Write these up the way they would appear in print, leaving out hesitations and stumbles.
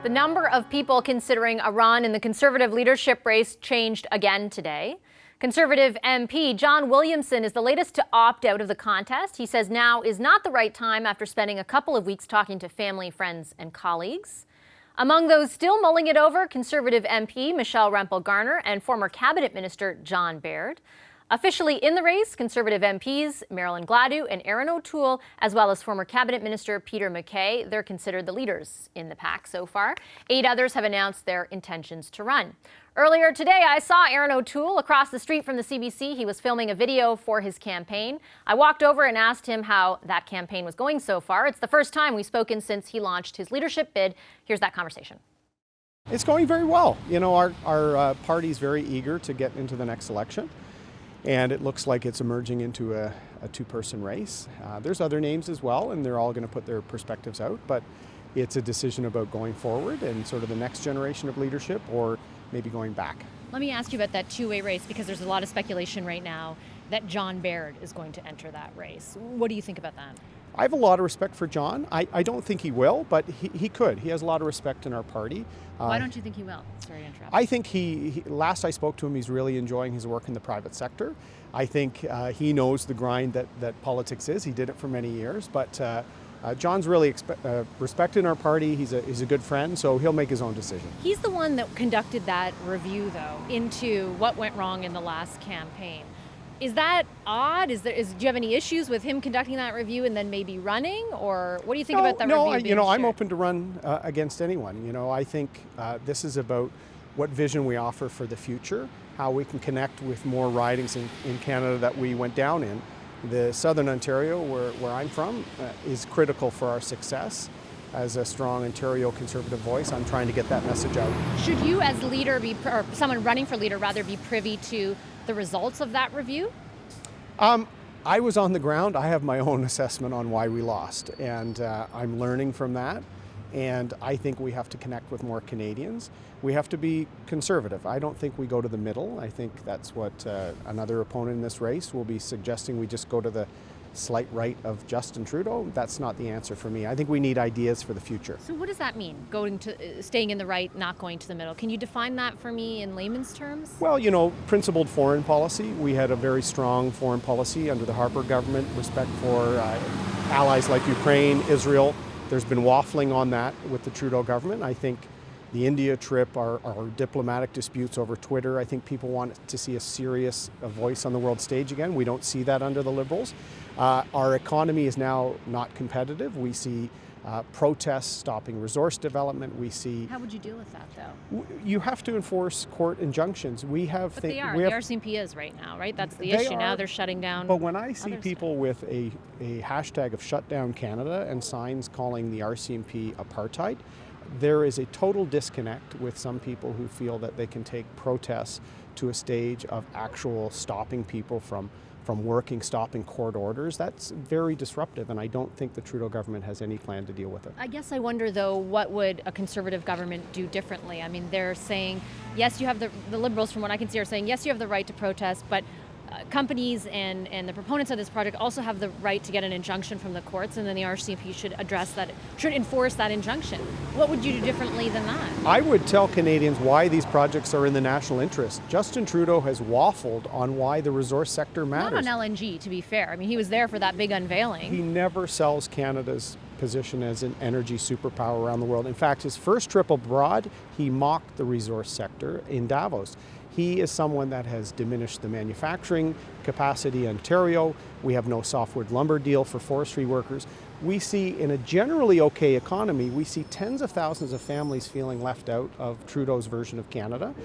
The number of people considering a run in the Conservative leadership race changed again today. Conservative MP John Williamson is the latest to opt out of the contest. He says now is not the right time after spending a couple of weeks talking to family, friends, and colleagues. Among those still mulling it over, Conservative MP Michelle Rempel-Garner and former Cabinet Minister John Baird. Officially in the race, Conservative MPs Marilyn Gladu and Erin O'Toole, as well as former Cabinet Minister Peter MacKay. They're considered the leaders in the pack so far. 8 others have announced their intentions to run. Earlier today, I saw Erin O'Toole across the street from the CBC. He was filming a video for his campaign. I walked over and asked him how that campaign was going so far. It's the first time we've spoken since he launched his leadership bid. Here's that conversation. It's going very well. You know, our party's very eager to get into the next election. And it looks like it's emerging into a two-person race. There's other names as well, and they're all going to put their perspectives out. But it's a decision about going forward and sort of the next generation of leadership, or maybe going back. Let me ask you about that two-way race, because there's a lot of speculation right now that John Baird is going to enter that race. What do you think about that? I have a lot of respect for John. I don't think he will, but he could. He has a lot of respect in our party. Why don't you think he will? Sorry to interrupt. I think he last I spoke to him, he's really enjoying his work in the private sector. I think he knows the grind that politics is. He did it for many years, but John's really respected in our party. He's a good friend, so he'll make his own decision. He's the one that conducted that review, though, into what went wrong in the last campaign. Is that odd? Do you have any issues with him conducting that review and then maybe running? Or what do you think about that review? I'm open to run against anyone. I think this is about what vision we offer for the future, how we can connect with more ridings in Canada that we went down in. The Southern Ontario, where I'm from, is critical for our success. As a strong Ontario Conservative voice, I'm trying to get that message out. Should you, as leader, or someone running for leader, rather be privy to the results of that review? I was on the ground. I have my own assessment on why we lost, and I'm learning from that. And I think we have to connect with more Canadians. We have to be conservative. I don't think we go to the middle. I think that's what another opponent in this race will be suggesting. We just go to the slight right of Justin Trudeau. That's not the answer for me. I think we need ideas for the future. So what does that mean, staying in the right, not going to the middle? Can you define that for me in layman's terms? Well, principled foreign policy. We had a very strong foreign policy under the Harper government, respect for allies like Ukraine, Israel. There's been waffling on that with the Trudeau government. I think the India trip, our diplomatic disputes over Twitter, I think people want to see a serious voice on the world stage again. We don't see that under the Liberals. Our economy is now not competitive. We see protests stopping resource development. We see. How would you deal with that, though? You have to enforce court injunctions. We have. But they are. The RCMP is right now, right? That's the issue. Now they're shutting down. But when I see people with a hashtag of Shut Down Canada and signs calling the RCMP apartheid, there is a total disconnect with some people who feel that they can take protests to a stage of actual stopping people from working, stopping court orders. That's very disruptive, and I don't think the Trudeau government has any plan to deal with it. I guess I wonder, though, what would a Conservative government do differently? I mean, they're saying, yes, you have the Liberals, from what I can see, are saying, yes, you have the right to protest, but companies and the proponents of this project also have the right to get an injunction from the courts, and then the RCMP should enforce that injunction. What would you do differently than that? I would tell Canadians why these projects are in the national interest. Justin Trudeau has waffled on why the resource sector matters. Not on LNG, to be fair. I mean, he was there for that big unveiling. He never sells Canada's position as an energy superpower around the world. In fact, his first trip abroad, he mocked the resource sector in Davos. He is someone that has diminished the manufacturing capacity in Ontario. We have no softwood lumber deal for forestry workers. We see, in a generally okay economy, we see tens of thousands of families feeling left out of Trudeau's version of Canada.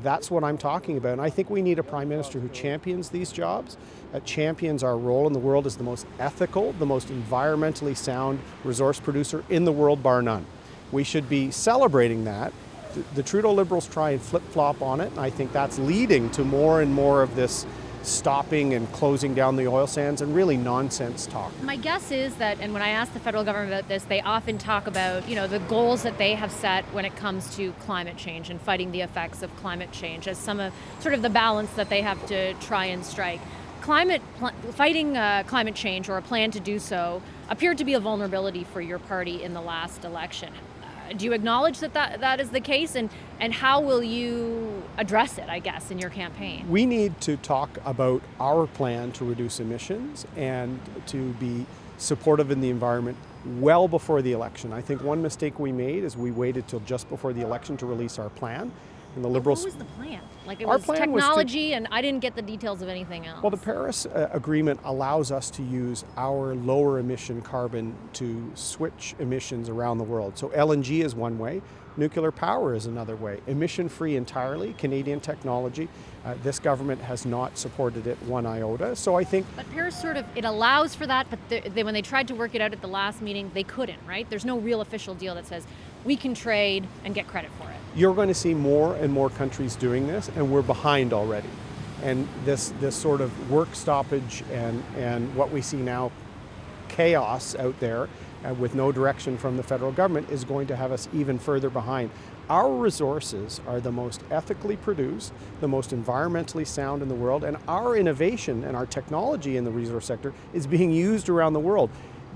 That's what I'm talking about. And I think we need a Prime Minister who champions these jobs, champions our role in the world as the most ethical, the most environmentally sound resource producer in the world, bar none. We should be celebrating that. The Trudeau Liberals try and flip-flop on it, and I think that's leading to more and more of this stopping and closing down the oil sands and really nonsense talk. My guess is that, and when I ask the federal government about this, they often talk about, the goals that they have set when it comes to climate change and fighting the effects of climate change as some of sort of the balance that they have to try and strike. Fighting climate change, or a plan to do so, appeared to be a vulnerability for your party in the last election. Do you acknowledge that is the case? And how will you address it, I guess, in your campaign? We need to talk about our plan to reduce emissions and to be supportive in the environment well before the election. I think one mistake we made is we waited till just before the election to release our plan. And the Liberals. What was the plan? Like it Our was plan technology, and I didn't get the details of anything else. Well, the Paris Agreement allows us to use our lower emission carbon to switch emissions around the world. So LNG is one way, nuclear power is another way. Emission-free entirely, Canadian technology. This government has not supported it one iota. So I think. But Paris it allows for that, but when they tried to work it out at the last meeting, they couldn't, right? There's no real official deal that says we can trade and get credit for it. You're going to see more and more countries doing this, and we're behind already. And this sort of work stoppage and what we see now, chaos out there with no direction from the federal government, is going to have us even further behind. Our resources are the most ethically produced, the most environmentally sound in the world, and our innovation and our technology in the resource sector is being used around the world.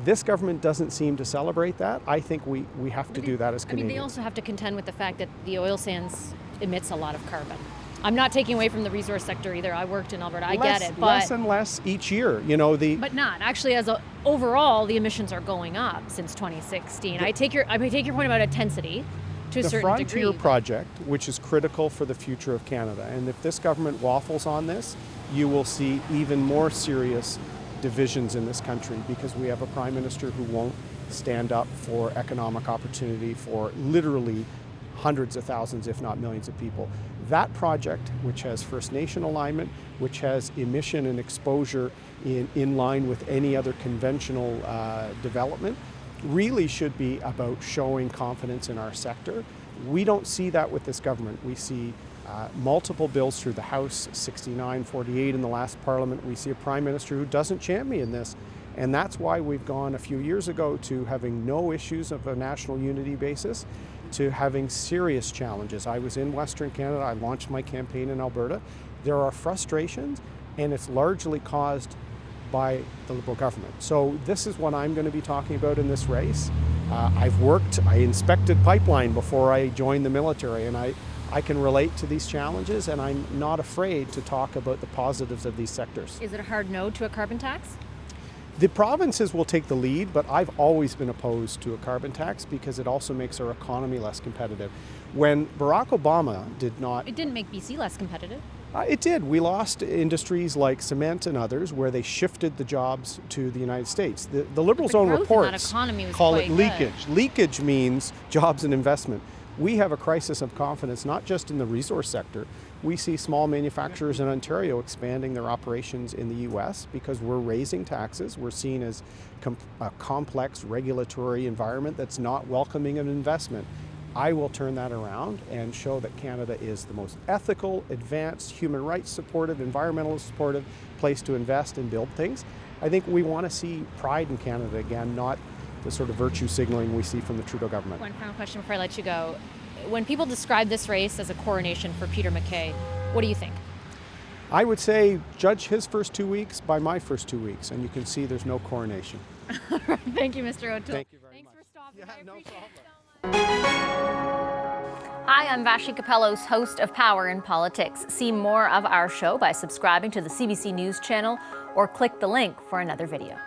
This government doesn't seem to celebrate that. I think we have to do that as Canadians. I mean, they also have to contend with the fact that the oil sands emits a lot of carbon. I'm not taking away from the resource sector either. I worked in Alberta. I get it, but less and less each year. But not actually. Overall, the emissions are going up since 2016. I take your point about intensity to a certain degree. The Frontier project, which is critical for the future of Canada, and if this government waffles on this, you will see even more serious divisions in this country, because we have a Prime Minister who won't stand up for economic opportunity for literally hundreds of thousands, if not millions of people. That project, which has First Nation alignment, which has emission and exposure in line with any other conventional development, really should be about showing confidence in our sector. We don't see that with this government. We see multiple bills through the House, 69, 48 in the last Parliament. We see a Prime Minister who doesn't champion this. And that's why we've gone a few years ago to having no issues of a national unity basis to having serious challenges. I was in Western Canada. I launched my campaign in Alberta. There are frustrations, and it's largely caused by the Liberal government. So this is what I'm going to be talking about in this race. I inspected pipeline before I joined the military, and I can relate to these challenges, and I'm not afraid to talk about the positives of these sectors. Is it a hard no to a carbon tax? The provinces will take the lead, but I've always been opposed to a carbon tax because it also makes our economy less competitive. When Barack Obama did not... It didn't make BC less competitive. It did. We lost industries like cement and others where they shifted the jobs to the United States. The Liberals' own reports call it leakage. Leakage means jobs and investment. We have a crisis of confidence, not just in the resource sector. We see small manufacturers in Ontario expanding their operations in the US because we're raising taxes. We're seen as a complex regulatory environment that's not welcoming of investment. I will turn that around and show that Canada is the most ethical, advanced, human rights supportive, environmental supportive place to invest and build things. I think we want to see pride in Canada again, not the sort of virtue signaling we see from the Trudeau government. One final question before I let you go. When people describe this race as a coronation for Peter MacKay, what do you think? I would say judge his first 2 weeks by my first 2 weeks, and you can see there's no coronation. Thank you, Mr. O'Toole. Thank you very much. Thanks for stopping. Yeah, I no appreciate problem. it so much. Hi, I'm Vashi Capellos, host of Power in Politics. See more of our show by subscribing to the CBC News channel or click the link for another video.